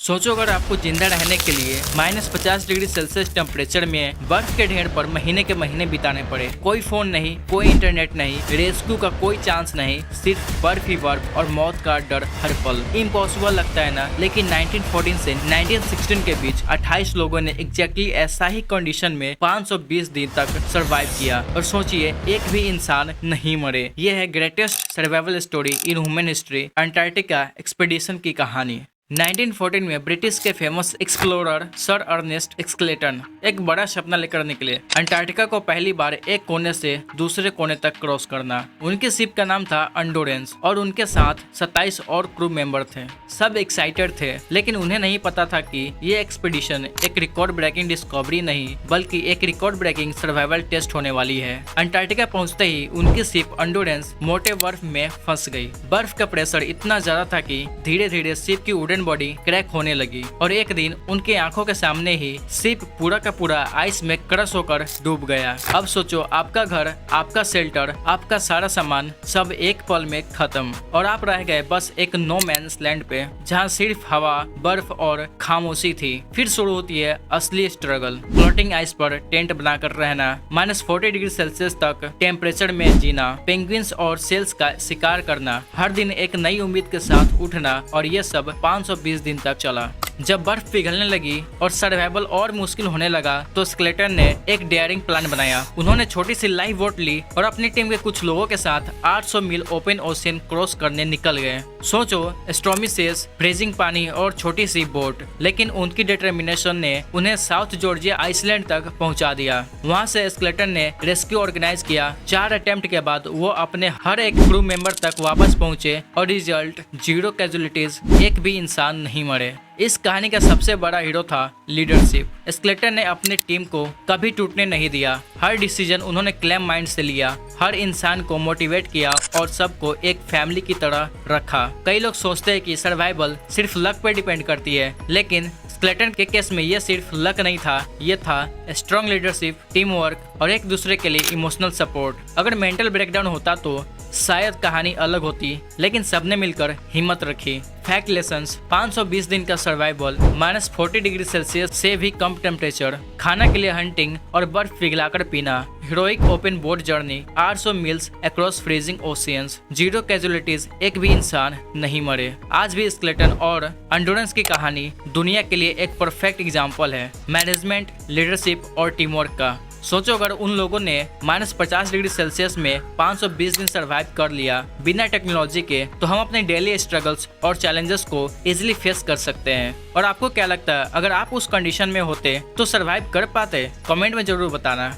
सोचो अगर आपको जिंदा रहने के लिए -50 डिग्री सेल्सियस टेम्परेचर में बर्फ के ढेर पर महीने के महीने बिताने पड़े। कोई फोन नहीं, कोई इंटरनेट नहीं, रेस्क्यू का कोई चांस नहीं, सिर्फ बर्फ ही बर्फ और मौत का डर हर पल। इम्पॉसिबल लगता है ना, लेकिन 1914 से 1916 के बीच 28 लोगों ने एग्जैक्टली ऐसा ही कंडीशन में 520 दिन तक सरवाइव किया। और सोचिए, एक भी इंसान नहीं मरे। ये है greatest survival story in human history, Antarctica expedition की कहानी। 1914 में ब्रिटिश के famous explorer sir Ernest Shackleton एक बड़ा सपना लेकर निकले, अंटार्कटिका को पहली बार एक कोने से दूसरे कोने तक क्रॉस करना। उनके शिप का नाम था एंडोरेंस और उनके साथ 27 और क्रू मेंबर थे। सब एक्साइटेड थे, लेकिन उन्हें नहीं पता था कि ये एक्सपीडिशन एक रिकॉर्ड ब्रेकिंग डिस्कवरी नहीं, बल्कि एक रिकॉर्ड ब्रेकिंग सर्वाइवल टेस्ट होने वाली है। अंटार्कटिका पहुंचते ही उनकी शिप एंडोरेंस मोटे बर्फ में फंस गई। बर्फ का प्रेशर इतना ज्यादा था कि धीरे धीरे शिप की वुडन बॉडी क्रैक होने लगी और एक दिन उनके आंखों के सामने ही शिप पूरा का पूरा आइस में क्रश होकर डूब गया। अब सोचो, आपका घर, आपका शेल्टर, आपका सारा सामान सब एक पल में खत्म और आप रह गए बस एक नो मैन्स लैंड पे, जहाँ सिर्फ हवा, बर्फ और खामोशी थी। फिर शुरू होती है असली स्ट्रगल। फ्लोटिंग आइस पर टेंट बनाकर रहना, -40 डिग्री सेल्सियस तक टेम्परेचर में जीना, पेंगुइन्स और सेल्स का शिकार करना, हर दिन एक नई उम्मीद के साथ उठना, और ये सब 520 दिन तक चला। जब बर्फ पिघलने लगी और सर्वाइवल और मुश्किल होने लगा तो स्केलेटन ने एक डेयरिंग प्लान बनाया। उन्होंने छोटी सी लाइफ बोट ली और अपनी टीम के कुछ लोगों के साथ 800 मील ओपन ओशन क्रॉस करने निकल गए। सोचो, स्टॉर्मी सेस, फ्रीजिंग पानी और छोटी सी बोट, लेकिन उनकी डिटर्मिनेशन ने उन्हें साउथ जॉर्जिया आइसलैंड तक पहुंचा दिया। वहां से स्केलेटन ने रेस्क्यू ऑर्गेनाइज किया। 4 अटेम्प्ट के बाद वो अपने हर एक क्रू मेंबर तक वापस पहुंचे और रिजल्ट 0 कैजुअलिटीज, एक भी इंसान नहीं मरे। इस कहानी का सबसे बड़ा हीरो था लीडरशिप। स्केलेटन ने अपनी टीम को कभी टूटने नहीं दिया। हर डिसीजन उन्होंने क्लेम माइंड से लिया, हर इंसान को मोटिवेट किया और सबको एक फैमिली की तरह रखा। कई लोग सोचते हैं कि सर्वाइवल सिर्फ लक पे डिपेंड करती है, लेकिन स्केलेटन के केस में ये सिर्फ लक नहीं था, ये था स्ट्रॉन्ग लीडरशिप, टीम वर्क और एक दूसरे के लिए इमोशनल सपोर्ट। अगर मेंटल ब्रेकडाउन होता तो शायद कहानी अलग होती, लेकिन सबने मिलकर हिम्मत रखी। फैक्ट लेसन्स: 520 दिन का सर्वाइवल, -40 डिग्री सेल्सियस से भी कम टेम्परेचर, खाना के लिए हंटिंग और बर्फ पिघलाकर पीना, heroic open boat journey, 800 meals across freezing oceans, 0 casualties, एक भी इंसान नहीं मरे। आज भी स्केलेटन और एंडोरेंस की कहानी दुनिया के लिए एक परफेक्ट एग्जाम्पल है मैनेजमेंट, लीडरशिप और टीम वर्क का। सोचो, अगर उन लोगों ने -50 डिग्री सेल्सियस में 520 दिन सरवाइव कर लिया बिना टेक्नोलॉजी के, तो हम अपने डेली स्ट्रगल्स और चैलेंजेस को इजीली फेस कर सकते हैं। और आपको क्या लगता है, अगर आप उस कंडीशन में होते तो सरवाइव कर पाते? कमेंट में जरूर बताना।